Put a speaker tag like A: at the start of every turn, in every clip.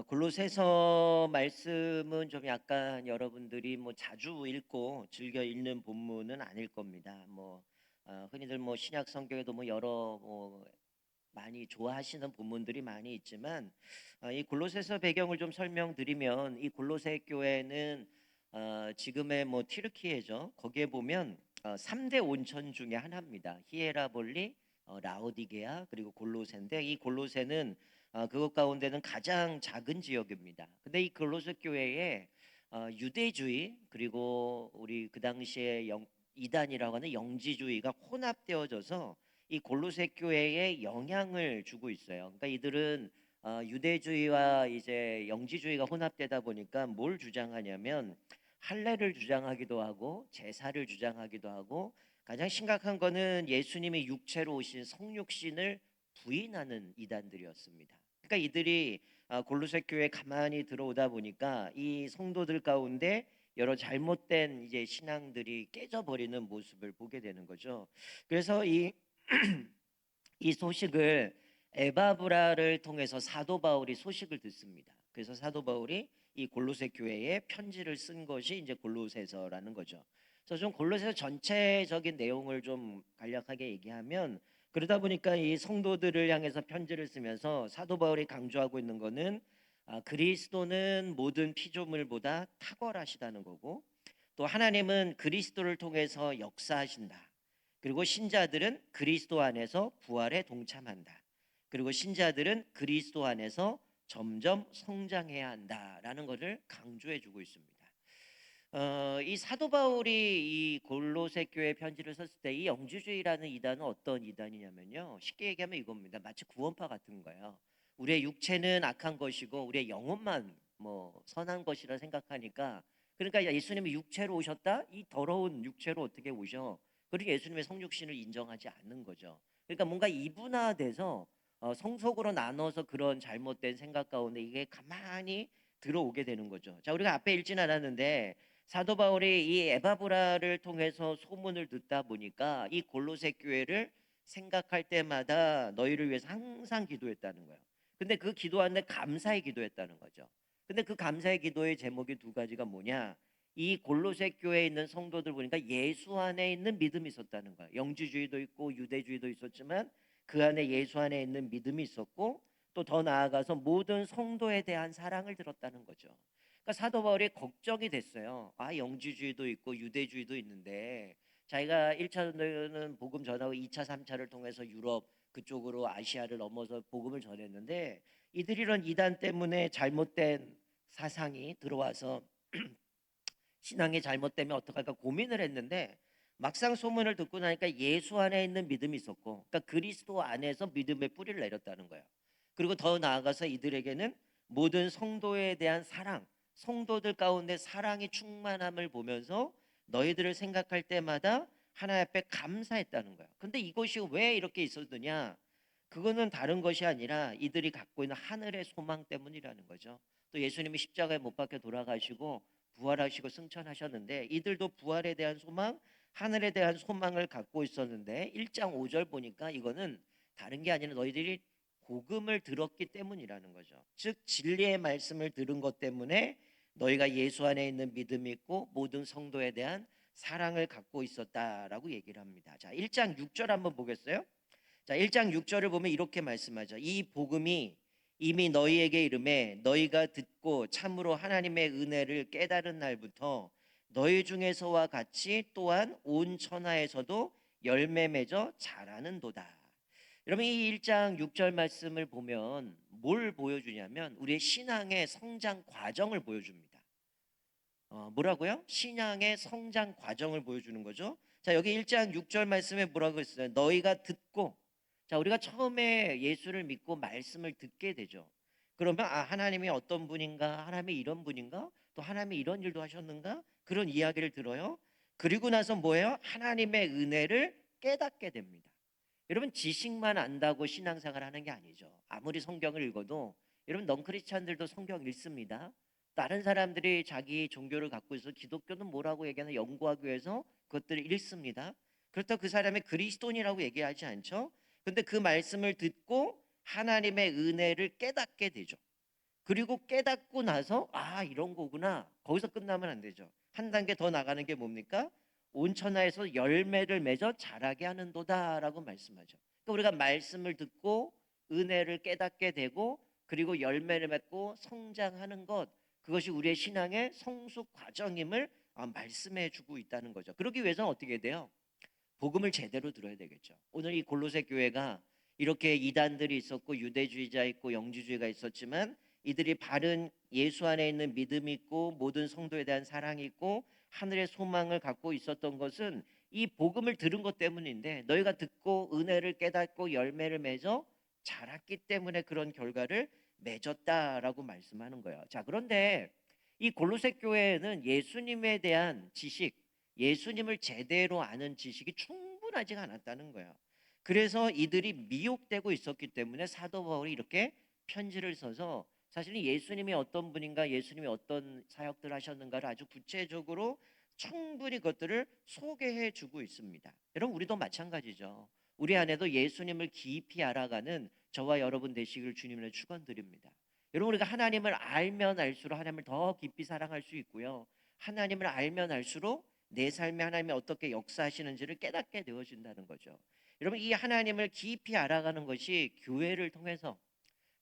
A: 골로새서 말씀은 좀 약간 여러분들이 뭐 자주 읽고 즐겨 읽는 본문은 아닐 겁니다. 흔히들 뭐 신약 성경에도 뭐 여러 많이 좋아하시는 본문들이 많이 있지만, 이 골로새서 배경을 좀 설명드리면, 이 골로새 교회는 지금의 뭐 튀르키예죠. 거기에 보면 3대 온천 중에 하나입니다. 히에라볼리, 라오디게아, 그리고 골로새인데, 이 골로새는 그것 가운데는 가장 작은 지역입니다. 근데 이 골로새 교회에 유대주의, 그리고 우리 그 당시에 이단이라고 하는 영지주의가 혼합되어져서 이 골로새 교회에 영향을 주고 있어요. 그러니까 이들은 유대주의와 이제 영지주의가 혼합되다 보니까 뭘 주장하냐면, 할례를 주장하기도 하고 제사를 주장하기도 하고, 가장 심각한 거는 예수님이 육체로 오신 성육신을 부인하는 이단들이었습니다. 그러니까 이들이 골로새 교회에 가만히 들어오다 보니까 이 성도들 가운데 여러 잘못된 이제 신앙들이 깨져버리는 모습을 보게 되는 거죠. 그래서 이 소식을 에바브라를 통해서 사도 바울이 소식을 듣습니다. 그래서 사도 바울이 이 골로새 교회에 편지를 쓴 것이 이제 골로새서라는 거죠. 그래서 좀 골로새 전체적인 내용을 좀 간략하게 얘기하면, 그러다 보니까 이 성도들을 향해서 편지를 쓰면서 사도 바울이 강조하고 있는 거는 그리스도는 모든 피조물보다 탁월하시다는 거고, 또 하나님은 그리스도를 통해서 역사하신다. 그리고 신자들은 그리스도 안에서 부활에 동참한다. 그리고 신자들은 그리스도 안에서 점점 성장해야 한다라는 것을 강조해 주고 있습니다. 이 사도 바울이 이 골로새 교회 편지를 썼을 때 이 영주주의라는 이단은 어떤 이단이냐면요, 쉽게 얘기하면 이겁니다. 마치 구원파 같은 거예요. 우리의 육체는 악한 것이고 우리의 영혼만 뭐 선한 것이라 생각하니까, 그러니까 예수님이 육체로 오셨다? 이 더러운 육체로 어떻게 오셔? 그리고 예수님의 성육신을 인정하지 않는 거죠. 그러니까 뭔가 이분화돼서 성속으로 나눠서 그런 잘못된 생각 가운데 이게 가만히 들어오게 되는 거죠. 자, 우리가 앞에 읽진 않았는데 사도 바울이 이 에바브라를 통해서 소문을 듣다 보니까 이 골로새 교회를 생각할 때마다 너희를 위해서 항상 기도했다는 거예요. 근데 그 기도하는데 감사의 기도했다는 거죠. 근데 그 감사의 기도의 제목이 두 가지가 뭐냐? 이 골로새 교회에 있는 성도들 보니까 예수 안에 있는 믿음이 있었다는 거예요. 영주주의도 있고 유대주의도 있었지만 그 안에 예수 안에 있는 믿음이 있었고, 또 더 나아가서 모든 성도에 대한 사랑을 들었다는 거죠. 그러니까 사도 바울이 걱정이 됐어요. 영지주의도 있고 유대주의도 있는데 자기가 1차는 복음 전하고 2차, 3차를 통해서 유럽 그쪽으로 아시아를 넘어서 복음을 전했는데, 이들이 이런 이단 때문에 잘못된 사상이 들어와서 신앙이 잘못되면 어떡할까 고민을 했는데, 막상 소문을 듣고 나니까 예수 안에 있는 믿음이 있었고, 그러니까 그리스도 안에서 믿음의 뿌리를 내렸다는 거예요. 그리고 더 나아가서 이들에게는 모든 성도에 대한 사랑, 성도들 가운데 사랑이 충만함을 보면서 너희들을 생각할 때마다 하나님 앞에 감사했다는 거예요. 근데 이것이 왜 이렇게 있었느냐? 그거는 다른 것이 아니라 이들이 갖고 있는 하늘의 소망 때문이라는 거죠. 또 예수님이 십자가에 못 박혀 돌아가시고 부활하시고 승천하셨는데, 이들도 부활에 대한 소망, 하늘에 대한 소망을 갖고 있었는데 1장 5절 보니까 이거는 다른 게 아니라 너희들이 복음을 들었기 때문이라는 거죠. 즉 진리의 말씀을 들은 것 때문에 너희가 예수 안에 있는 믿음이 있고 모든 성도에 대한 사랑을 갖고 있었다라고 얘기를 합니다. 자, 1장 6절 한번 보겠어요? 자, 1장 6절을 보면 이렇게 말씀하죠. 이 복음이 이미 너희에게 이름에 너희가 듣고 참으로 하나님의 은혜를 깨달은 날부터 너희 중에서와 같이 또한 온 천하에서도 열매 맺어 자라는도다. 여러분, 이 1장 6절 말씀을 보면 뭘 보여주냐면 우리의 신앙의 성장 과정을 보여줍니다. 뭐라고요? 신앙의 성장 과정을 보여주는 거죠. 자, 여기 1장 6절 말씀에 뭐라고 했어요? 너희가 듣고. 자, 우리가 처음에 예수를 믿고 말씀을 듣게 되죠. 그러면 하나님이 어떤 분인가? 하나님이 이런 분인가? 또 하나님이 이런 일도 하셨는가? 그런 이야기를 들어요. 그리고 나서 뭐예요? 하나님의 은혜를 깨닫게 됩니다. 여러분, 지식만 안다고 신앙생활 하는 게 아니죠. 아무리 성경을 읽어도, 여러분 넌크리스찬들도 성경 읽습니다. 다른 사람들이 자기 종교를 갖고 있어 기독교는 뭐라고 얘기하나 연구하기 위해서 그것들을 읽습니다. 그렇다고 그 사람이 그리스도인이라고 얘기하지 않죠. 근데 그 말씀을 듣고 하나님의 은혜를 깨닫게 되죠. 그리고 깨닫고 나서 아 이런 거구나. 거기서 끝나면 안 되죠. 한 단계 더 나가는 게 뭡니까? 온천하에서 열매를 맺어 자라게 하는도다라고 말씀하죠. 그러니까 우리가 말씀을 듣고 은혜를 깨닫게 되고 그리고 열매를 맺고 성장하는 것, 그것이 우리의 신앙의 성숙 과정임을 말씀해 주고 있다는 거죠. 그러기 위해서는 어떻게 돼요? 복음을 제대로 들어야 되겠죠. 오늘 이 골로새 교회가 이렇게 이단들이 있었고 유대주의자 있고 영지주의가 있었지만 이들이 바른 예수 안에 있는 믿음이 있고 모든 성도에 대한 사랑이 있고 하늘의 소망을 갖고 있었던 것은 이 복음을 들은 것 때문인데, 너희가 듣고 은혜를 깨닫고 열매를 맺어 자랐기 때문에 그런 결과를 맺었다라고 말씀하는 거예요. 자, 그런데 이 골로새 교회에는 예수님에 대한 지식, 예수님을 제대로 아는 지식이 충분하지가 않았다는 거예요. 그래서 이들이 미혹되고 있었기 때문에 사도 바울이 이렇게 편지를 써서 사실은 예수님이 어떤 분인가, 예수님이 어떤 사역들 하셨는가를 아주 구체적으로 충분히 그것들을 소개해 주고 있습니다. 여러분, 우리도 마찬가지죠. 우리 안에도 예수님을 깊이 알아가는 저와 여러분 되시기를 주님으로 축원드립니다. 여러분, 우리가 하나님을 알면 알수록 하나님을 더 깊이 사랑할 수 있고요. 하나님을 알면 알수록 내 삶에 하나님이 어떻게 역사하시는지를 깨닫게 되어진다는 거죠. 여러분, 이 하나님을 깊이 알아가는 것이 교회를 통해서,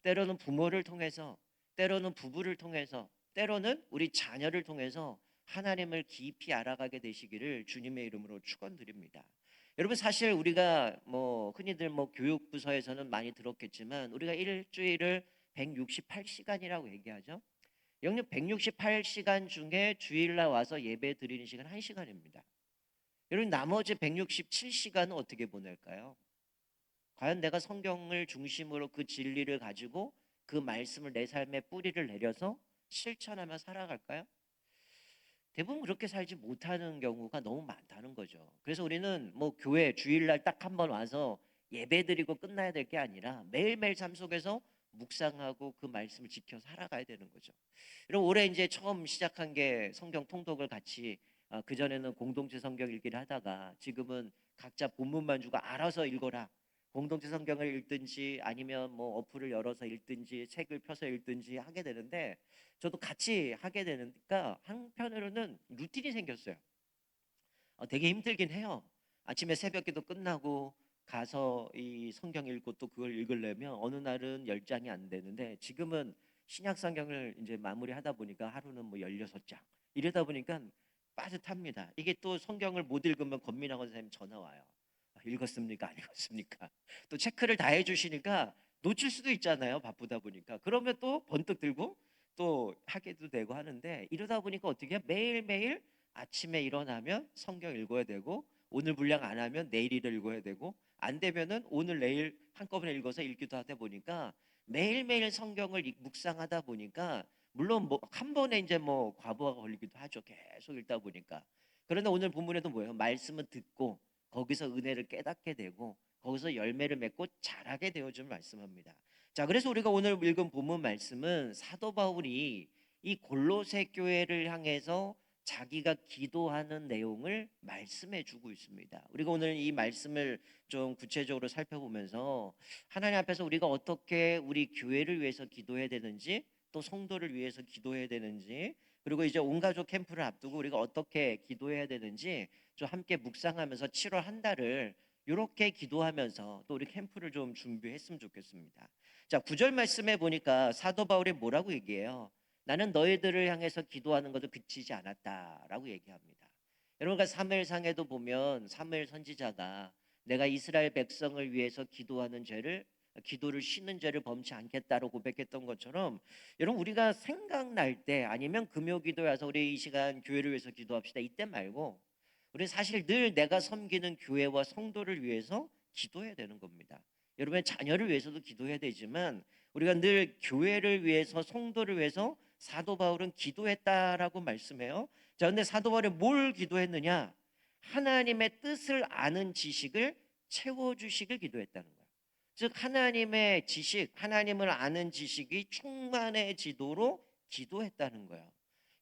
A: 때로는 부모를 통해서, 때로는 부부를 통해서, 때로는 우리 자녀를 통해서 하나님을 깊이 알아가게 되시기를 주님의 이름으로 축원드립니다. 여러분, 사실 우리가 뭐 흔히들 뭐 교육부서에서는 많이 들었겠지만 우리가 일주일을 168시간이라고 얘기하죠. 영역 168시간 중에 주일날 와서 예배 드리는 시간 1시간입니다. 여러분, 나머지 167시간은 어떻게 보낼까요? 과연 내가 성경을 중심으로 그 진리를 가지고 그 말씀을 내 삶에 뿌리를 내려서 실천하며 살아갈까요? 대부분 그렇게 살지 못하는 경우가 너무 많다는 거죠. 그래서 우리는 뭐 교회 주일날 딱 한 번 와서 예배 드리고 끝나야 될 게 아니라 매일매일 삶 속에서 묵상하고 그 말씀을 지켜 살아가야 되는 거죠. 여러분, 올해 이제 처음 시작한 게 성경 통독을 같이, 그전에는 공동체 성경 읽기를 하다가 지금은 각자 본문만 주고 알아서 읽어라, 공동체 성경을 읽든지 아니면 뭐 어플을 열어서 읽든지 책을 펴서 읽든지 하게 되는데, 저도 같이 하게 되니까 한편으로는 루틴이 생겼어요. 되게 힘들긴 해요. 아침에 새벽기도 끝나고 가서 이 성경 읽고 또 그걸 읽으려면 어느 날은 10장이 안 되는데, 지금은 신약 성경을 이제 마무리하다 보니까 하루는 뭐 16장 이러다 보니까 빠듯합니다. 이게 또 성경을 못 읽으면 권민학원 선생님 전화 와요. 읽었습니까? 안 읽었습니까? 또 체크를 다 해주시니까 놓칠 수도 있잖아요. 바쁘다 보니까. 그러면 또 번뜩 들고 또 하게도 되고 하는데, 이러다 보니까 어떻게 해요? 매일매일 아침에 일어나면 성경 읽어야 되고, 오늘 분량 안 하면 내일을 읽어야 되고, 안 되면은 오늘 내일 한꺼번에 읽어서 읽기도 하다 보니까 매일매일 성경을 묵상하다 보니까, 물론 뭐 한 번에 이제 뭐 과부하가 걸리기도 하죠. 계속 읽다 보니까. 그런데 오늘 본문에도 뭐예요? 말씀은 듣고 거기서 은혜를 깨닫게 되고 거기서 열매를 맺고 자라게 되어줌을 말씀합니다. 자, 그래서 우리가 오늘 읽은 본문 말씀은 사도 바울이 이 골로새 교회를 향해서 자기가 기도하는 내용을 말씀해 주고 있습니다. 우리가 오늘 이 말씀을 좀 구체적으로 살펴보면서 하나님 앞에서 우리가 어떻게 우리 교회를 위해서 기도해야 되는지, 또 성도를 위해서 기도해야 되는지, 그리고 이제 온 가족 캠프를 앞두고 우리가 어떻게 기도해야 되는지 좀 함께 묵상하면서 7월 한 달을 이렇게 기도하면서 또 우리 캠프를 좀 준비했으면 좋겠습니다. 자, 9절 말씀에 보니까 사도 바울이 뭐라고 얘기해요? 나는 너희들을 향해서 기도하는 것도 그치지 않았다라고 얘기합니다. 여러분과 사무엘상에도 보면 사무엘 선지자가 내가 이스라엘 백성을 위해서 기도를 쉬는 죄를 범치 않겠다고 고백했던 것처럼, 여러분 우리가 생각날 때 아니면 금요기도에 와서 우리 이 시간 교회를 위해서 기도합시다 이때 말고, 우리 사실 늘 내가 섬기는 교회와 성도를 위해서 기도해야 되는 겁니다. 여러분의 자녀를 위해서도 기도해야 되지만 우리가 늘 교회를 위해서 성도를 위해서 사도 바울은 기도했다라고 말씀해요. 자, 근데 사도 바울이 뭘 기도했느냐? 하나님의 뜻을 아는 지식을 채워주시길 기도했다는 거예요. 즉 하나님의 지식, 하나님을 아는 지식이 충만해지도록 기도했다는 거예요.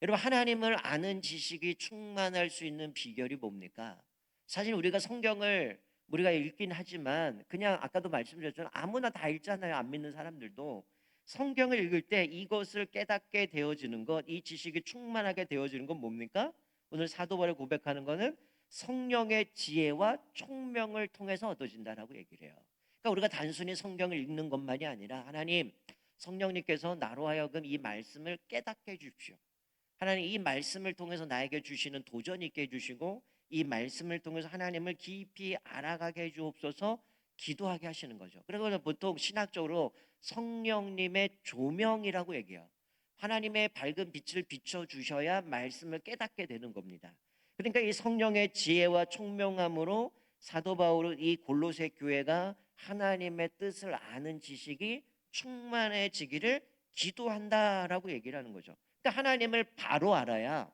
A: 여러분, 하나님을 아는 지식이 충만할 수 있는 비결이 뭡니까? 사실 우리가 성경을 우리가 읽긴 하지만 그냥 아까도 말씀드렸지만 아무나 다 읽잖아요. 안 믿는 사람들도. 성경을 읽을 때 이것을 깨닫게 되어지는 것, 이 지식이 충만하게 되어지는 건 뭡니까? 오늘 사도 바울이 고백하는 거는 성령의 지혜와 총명을 통해서 얻어진다라고 얘기를 해요. 그러니까 우리가 단순히 성경을 읽는 것만이 아니라 하나님, 성령님께서 나로 하여금 이 말씀을 깨닫게 해주십시오. 하나님, 이 말씀을 통해서 나에게 주시는 도전 있게 해주시고 이 말씀을 통해서 하나님을 깊이 알아가게 해주옵소서, 기도하게 하시는 거죠. 그래서 보통 신학적으로 성령님의 조명이라고 얘기해요. 하나님의 밝은 빛을 비춰주셔야 말씀을 깨닫게 되는 겁니다. 그러니까 이 성령의 지혜와 총명함으로 사도 바울은 이 골로새 교회가 하나님의 뜻을 아는 지식이 충만해지기를 기도한다라고 얘기를 하는 거죠. 그러니까 하나님을 바로 알아야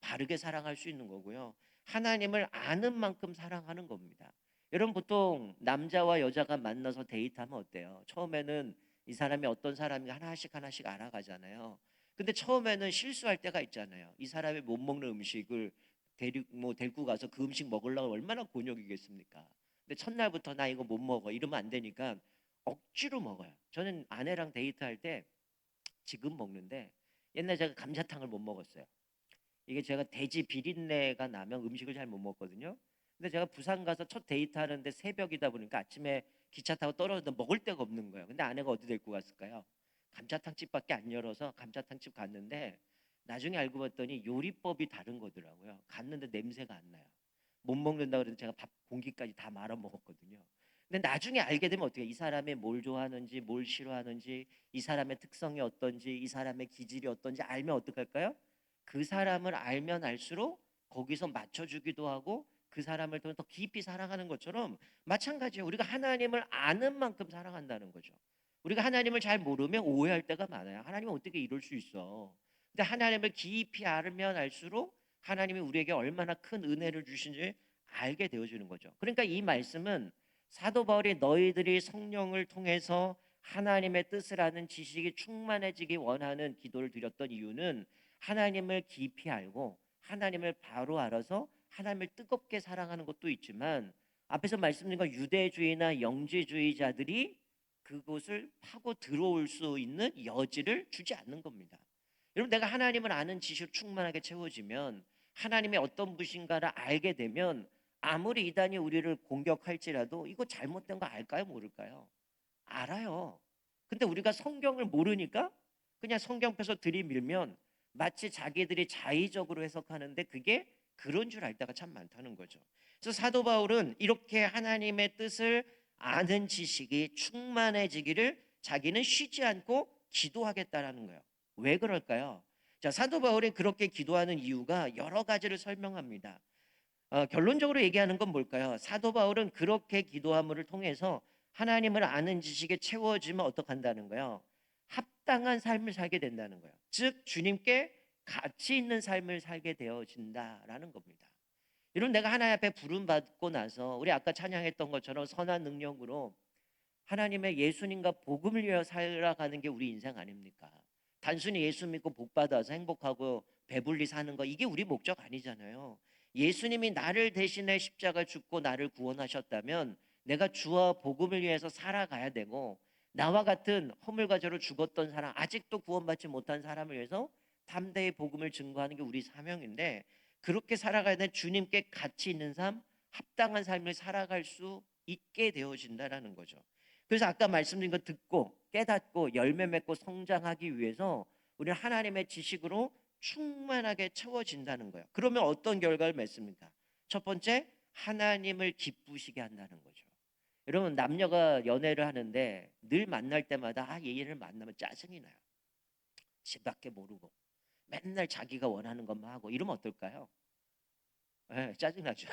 A: 바르게 사랑할 수 있는 거고요. 하나님을 아는 만큼 사랑하는 겁니다. 여러분, 보통 남자와 여자가 만나서 데이트하면 어때요? 처음에는 이 사람이 어떤 사람인가 하나씩 하나씩 알아가잖아요. 근데 처음에는 실수할 때가 있잖아요. 이 사람이 못 먹는 음식을 데리고 가서 그 음식 먹으려고 얼마나 곤욕이겠습니까? 근데 첫날부터 나 이거 못 먹어 이러면 안 되니까 억지로 먹어요. 저는 아내랑 데이트할 때 지금 먹는데 옛날에 제가 감자탕을 못 먹었어요. 이게 제가 돼지 비린내가 나면 음식을 잘 못 먹거든요. 근데 제가 부산 가서 첫 데이트 하는데 새벽이다 보니까 아침에 기차 타고 떨어졌는데 먹을 데가 없는 거예요. 근데 아내가 어디 데리고 갔을까요? 감자탕 집밖에 안 열어서 감자탕 집 갔는데 나중에 알고 봤더니 요리법이 다른 거더라고요. 갔는데 냄새가 안 나요. 못 먹는다 그래서 제가 밥 공기까지 다 말아 먹었거든요. 근데 나중에 알게 되면 어떻게, 이 사람이 뭘 좋아하는지 뭘 싫어하는지, 이 사람의 특성이 어떤지, 이 사람의 기질이 어떤지 알면 어떡할까요? 그 사람을 알면 알수록 거기서 맞춰주기도 하고 그 사람을 더 깊이 사랑하는 것처럼 마찬가지예요. 우리가 하나님을 아는 만큼 사랑한다는 거죠. 우리가 하나님을 잘 모르면 오해할 때가 많아요. 하나님은 어떻게 이럴 수 있어? 근데 하나님을 깊이 알면 알수록 하나님이 우리에게 얼마나 큰 은혜를 주신지 알게 되어지는 거죠. 그러니까 이 말씀은 사도 바울이 너희들이 성령을 통해서 하나님의 뜻을 아는 지식이 충만해지기 원하는 기도를 드렸던 이유는 하나님을 깊이 알고 하나님을 바로 알아서 하나님을 뜨겁게 사랑하는 것도 있지만, 앞에서 말씀드린 것 유대주의나 영지주의자들이 그곳을 파고 들어올 수 있는 여지를 주지 않는 겁니다. 여러분, 내가 하나님을 아는 지식으로 충만하게 채워지면, 하나님의 어떤 분신가를 알게 되면 아무리 이단이 우리를 공격할지라도 이거 잘못된 거 알까요, 모를까요? 알아요. 근데 우리가 성경을 모르니까 그냥 성경 펴서 들이밀면 마치 자기들이 자의적으로 해석하는데 그게 그런 줄 알 때가 참 많다는 거죠. 그래서 사도 바울은 이렇게 하나님의 뜻을 아는 지식이 충만해지기를 자기는 쉬지 않고 기도하겠다라는 거예요. 왜 그럴까요? 자, 사도 바울이 그렇게 기도하는 이유가 여러 가지를 설명합니다. 결론적으로 얘기하는 건 뭘까요? 사도 바울은 그렇게 기도함을 통해서 하나님을 아는 지식에 채워지면 어떡한다는 거예요? 합당한 삶을 살게 된다는 거예요. 즉 주님께 가치 있는 삶을 살게 되어진다라는 겁니다. 이런, 내가 하나님 앞에 부름 받고 나서 우리 아까 찬양했던 것처럼 선한 능력으로 하나님의 예수님과 복음을 위하여 살아가는 게 우리 인생 아닙니까? 단순히 예수 믿고 복 받아서 행복하고 배불리 사는 거, 이게 우리 목적 아니잖아요. 예수님이 나를 대신해 십자가 죽고 나를 구원하셨다면 내가 주와 복음을 위해서 살아가야 되고, 나와 같은 허물과 죄로 죽었던 사람, 아직도 구원받지 못한 사람을 위해서 담대히 복음을 증거하는 게 우리 사명인데, 그렇게 살아가야 되는 주님께 가치 있는 삶, 합당한 삶을 살아갈 수 있게 되어진다라는 거죠. 그래서 아까 말씀드린 거 듣고 깨닫고 열매 맺고 성장하기 위해서 우리는 하나님의 지식으로 충만하게 채워진다는 거예요. 그러면 어떤 결과를 맺습니까? 첫 번째, 하나님을 기쁘시게 한다는 거죠. 여러분, 남녀가 연애를 하는데 늘 만날 때마다 얘를 만나면 짜증이 나요. 집밖에 모르고 맨날 자기가 원하는 것만 하고 이러면 어떨까요? 네, 짜증나죠.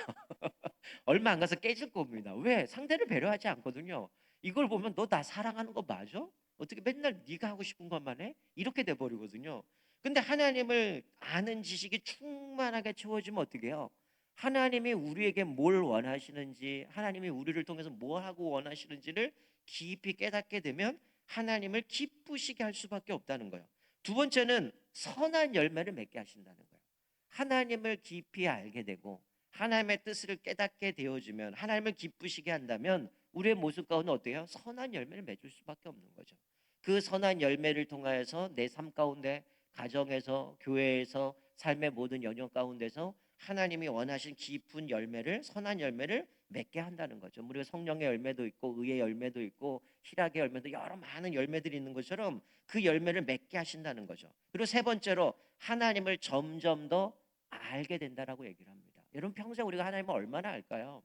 A: 얼마 안 가서 깨질 겁니다. 왜? 상대를 배려하지 않거든요. 이걸 보면 너 나 사랑하는 거 맞아? 어떻게 맨날 네가 하고 싶은 것만 해? 이렇게 돼 버리거든요. 근데 하나님을 아는 지식이 충만하게 채워지면 어떻게 해요? 하나님이 우리에게 뭘 원하시는지, 하나님이 우리를 통해서 뭐 하고 원하시는지를 깊이 깨닫게 되면 하나님을 기쁘시게 할 수밖에 없다는 거예요. 두 번째는 선한 열매를 맺게 하신다는 거예요. 하나님을 깊이 알게 되고 하나님의 뜻을 깨닫게 되어지면, 하나님을 기쁘시게 한다면 우리의 모습 가운데 어때요? 선한 열매를 맺을 수밖에 없는 거죠. 그 선한 열매를 통하여서 내 삶 가운데, 가정에서, 교회에서, 삶의 모든 영역 가운데서 하나님이 원하신 깊은 열매를, 선한 열매를 맺게 한다는 거죠. 우리가 성령의 열매도 있고 의의 열매도 있고 희락의 열매도, 여러 많은 열매들이 있는 것처럼 그 열매를 맺게 하신다는 거죠. 그리고 세 번째로, 하나님을 점점 더 알게 된다라고 얘기를 합니다. 여러분, 평생 우리가 하나님을 얼마나 알까요?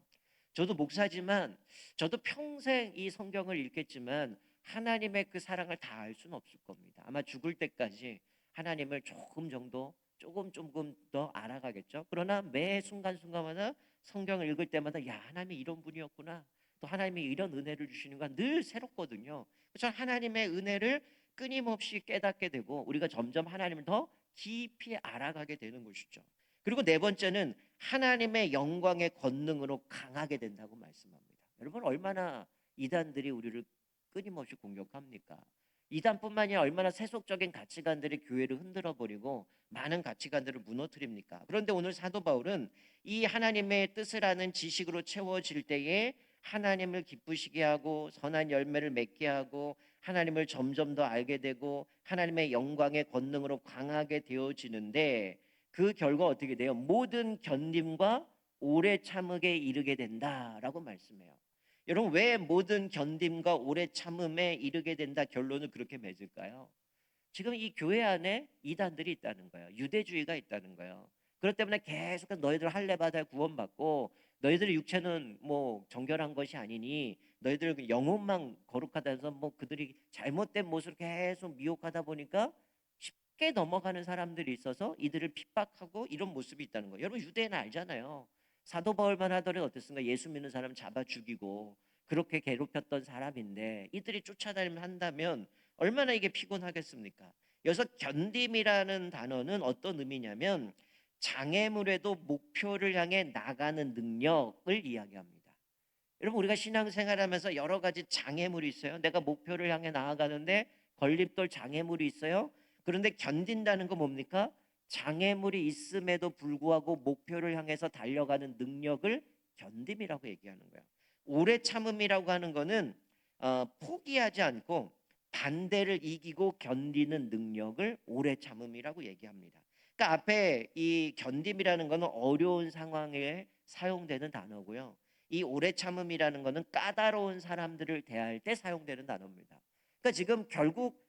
A: 저도 목사지만 저도 평생 이 성경을 읽겠지만 하나님의 그 사랑을 다 알 수는 없을 겁니다. 아마 죽을 때까지 하나님을 조금 정도, 조금 더 알아가겠죠. 그러나 매 순간순간마다 성경을 읽을 때마다, 야, 하나님이 이런 분이었구나, 또 하나님이 이런 은혜를 주시는 건 늘 새롭거든요. 그래서 하나님의 은혜를 끊임없이 깨닫게 되고 우리가 점점 하나님을 더 깊이 알아가게 되는 것이죠. 그리고 네 번째는 하나님의 영광의 권능으로 강하게 된다고 말씀합니다. 여러분, 얼마나 이단들이 우리를 끊임없이 공격합니까? 이단뿐만이 아니라 얼마나 세속적인 가치관들이 교회를 흔들어 버리고 많은 가치관들을 무너뜨립니까? 그런데 오늘 사도 바울은 이 하나님의 뜻을 아는 지식으로 채워질 때에 하나님을 기쁘시게 하고 선한 열매를 맺게 하고 하나님을 점점 더 알게 되고 하나님의 영광의 권능으로 강하게 되어지는데, 그 결과 어떻게 돼요? 모든 견딤과 오래 참음에 이르게 된다라고 말씀해요. 여러분, 왜 모든 견딤과 오래 참음에 이르게 된다 결론을 그렇게 맺을까요? 지금 이 교회 안에 이단들이 있다는 거예요. 유대주의가 있다는 거예요. 그렇기 때문에 계속 너희들 할례받아 구원받고 너희들의 육체는 뭐 정결한 것이 아니니 너희들 그 영혼만 거룩하다 해서 뭐 그들이 잘못된 모습을 계속 미혹하다 보니까 쉽게 넘어가는 사람들이 있어서 이들을 핍박하고 이런 모습이 있다는 거예요. 여러분, 유대인은 알잖아요. 사도 바울만 하더라도 어땠습니까? 예수 믿는 사람 잡아 죽이고 그렇게 괴롭혔던 사람인데 이들이 쫓아다니면 한다면 얼마나 이게 피곤하겠습니까? 여기서 견딤이라는 단어는 어떤 의미냐면 장애물에도 목표를 향해 나가는 능력을 이야기합니다. 여러분, 우리가 신앙생활하면서 여러 가지 장애물이 있어요. 내가 목표를 향해 나아가는데 걸림돌 장애물이 있어요. 그런데 견딘다는 건 뭡니까? 장애물이 있음에도 불구하고 목표를 향해서 달려가는 능력을 견딤이라고 얘기하는 거예요. 오래 참음이라고 하는 거는 포기하지 않고 반대를 이기고 견디는 능력을 오래 참음이라고 얘기합니다. 그러니까 앞에 이 견딤이라는 거는 어려운 상황에 사용되는 단어고요. 이 오래 참음이라는 거는 까다로운 사람들을 대할 때 사용되는 단어입니다. 그러니까 지금 결국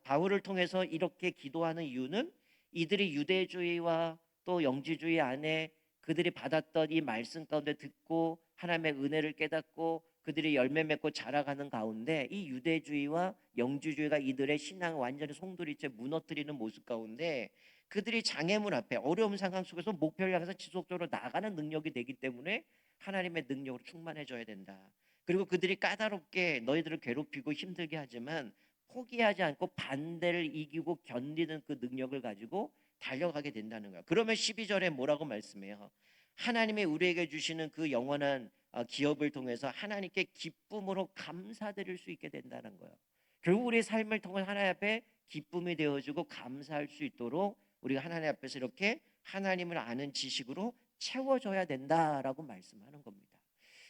A: 바울을 통해서 이렇게 기도하는 이유는 이들이 유대주의와 또 영지주의 안에 그들이 받았던 이 말씀 가운데 듣고 하나님의 은혜를 깨닫고 그들이 열매 맺고 자라가는 가운데 이 유대주의와 영지주의가 이들의 신앙을 완전히 송두리째 무너뜨리는 모습 가운데 그들이 장애물 앞에 어려운 상황 속에서 목표를 향해서 지속적으로 나가는 능력이 되기 때문에 하나님의 능력으로 충만해져야 된다. 그리고 그들이 까다롭게 너희들을 괴롭히고 힘들게 하지만 포기하지 않고 반대를 이기고 견디는 그 능력을 가지고 달려가게 된다는 거야. 그러면 12절에 뭐라고 말씀해요? 하나님이 우리에게 주시는 그 영원한 기업을 통해서 하나님께 기쁨으로 감사드릴 수 있게 된다는 거예요. 결국 우리의 삶을 통해 하나님 앞에 기쁨이 되어지고 감사할 수 있도록 우리가 하나님 앞에서 이렇게 하나님을 아는 지식으로 채워져야 된다라고 말씀하는 겁니다.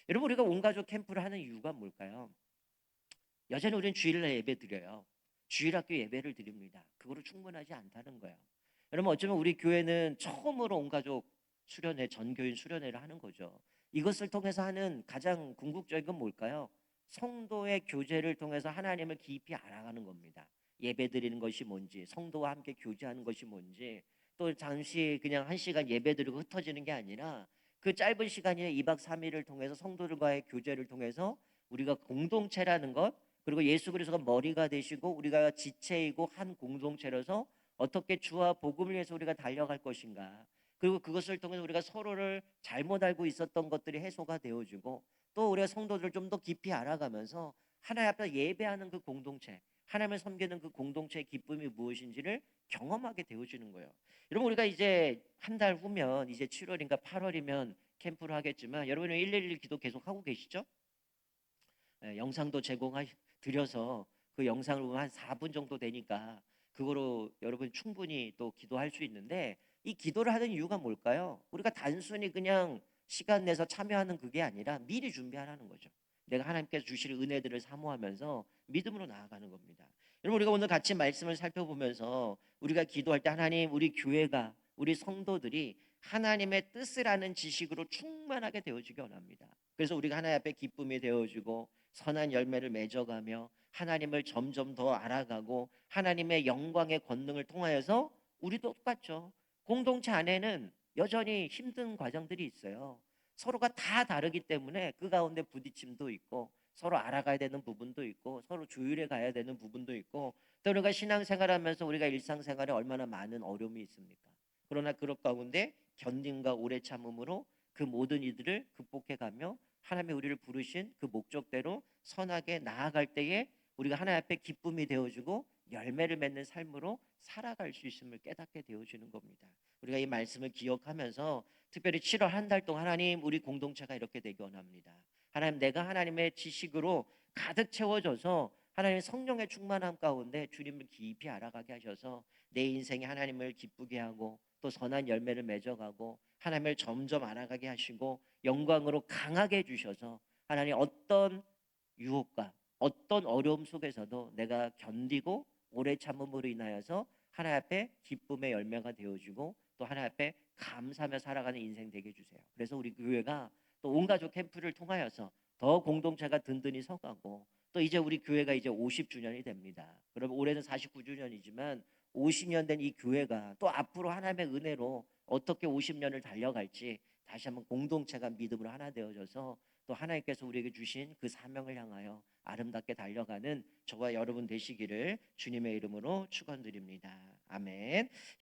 A: 여러분, 우리가 온 가족 캠프를 하는 이유가 뭘까요? 여전히 우리는 주일날 예배 드려요. 주일학교 예배를 드립니다. 그거로 충분하지 않다는 거예요. 여러분, 어쩌면 우리 교회는 처음으로 온 가족 수련회, 전교인 수련회를 하는 거죠. 이것을 통해서 하는 가장 궁극적인 건 뭘까요? 성도의 교제를 통해서 하나님을 깊이 알아가는 겁니다. 예배 드리는 것이 뭔지, 성도와 함께 교제하는 것이 뭔지, 또 잠시 그냥 1시간 예배 드리고 흩어지는 게 아니라 그 짧은 시간에 2박 3일을 통해서 성도들과의 교제를 통해서 우리가 공동체라는 것, 그리고 예수 그리스도가 머리가 되시고 우리가 지체이고 한 공동체로서 어떻게 주와 복음을 위해서 우리가 달려갈 것인가, 그리고 그것을 통해서 우리가 서로를 잘못 알고 있었던 것들이 해소가 되어지고 또 우리가 성도들을 좀 더 깊이 알아가면서 하나님 앞에 예배하는 그 공동체, 하나님을 섬기는 그 공동체의 기쁨이 무엇인지를 경험하게 되어지는 거예요. 여러분, 우리가 이제 한 달 후면 이제 7월인가 8월이면 캠프를 하겠지만 여러분은 111 기도 계속 하고 계시죠? 영상도 드려서 그 영상을 보면 한 4분 정도 되니까 그거로 여러분 충분히 또 기도할 수 있는데, 이 기도를 하는 이유가 뭘까요? 우리가 단순히 그냥 시간 내서 참여하는 그게 아니라 미리 준비하라는 거죠. 내가 하나님께서 주실 은혜들을 사모하면서 믿음으로 나아가는 겁니다. 여러분, 우리가 오늘 같이 말씀을 살펴보면서 우리가 기도할 때 하나님, 우리 교회가, 우리 성도들이 하나님의 뜻을 아는 지식으로 충만하게 되어지기 원합니다. 그래서 우리가 하나님 앞에 기쁨이 되어지고 선한 열매를 맺어가며 하나님을 점점 더 알아가고 하나님의 영광의 권능을 통하여서 우리도 똑같죠. 공동체 안에는 여전히 힘든 과정들이 있어요. 서로가 다 다르기 때문에 그 가운데 부딪힘도 있고 서로 알아가야 되는 부분도 있고 서로 조율해 가야 되는 부분도 있고 또 우리가 신앙생활하면서 우리가 일상생활에 얼마나 많은 어려움이 있습니까? 그러나 그럴 가운데 견딘과 오래 참음으로 그 모든 이들을 극복해 가며 하나님의 우리를 부르신 그 목적대로 선하게 나아갈 때에 우리가 하나님 앞에 기쁨이 되어주고 열매를 맺는 삶으로 살아갈 수 있음을 깨닫게 되어지는 겁니다. 우리가 이 말씀을 기억하면서 특별히 7월 한 달 동안 하나님, 우리 공동체가 이렇게 되기 원합니다. 하나님, 내가 하나님의 지식으로 가득 채워져서 하나님의 성령의 충만함 가운데 주님을 깊이 알아가게 하셔서 내 인생에 하나님을 기쁘게 하고 또 선한 열매를 맺어가고 하나님을 점점 알아가게 하시고 영광으로 강하게 해주셔서 하나님, 어떤 유혹과 어떤 어려움 속에서도 내가 견디고 오래 참음으로 인하여서 하나님 앞에 기쁨의 열매가 되어주고 또 하나님 앞에 감사하며 살아가는 인생 되게 해주세요. 그래서 우리 교회가 또 온가족 캠프를 통하여서 더 공동체가 든든히 서가고 또 이제 우리 교회가 이제 50주년이 됩니다. 그럼 올해는 49주년이지만 50년 된 이 교회가 또 앞으로 하나님의 은혜로 어떻게 50년을 달려갈지 다시 한번 공동체가 믿음으로 하나 되어져서 또 하나님께서 우리에게 주신 그 사명을 향하여 아름답게 달려가는 저와 여러분 되시기를 주님의 이름으로 축원드립니다. 아멘.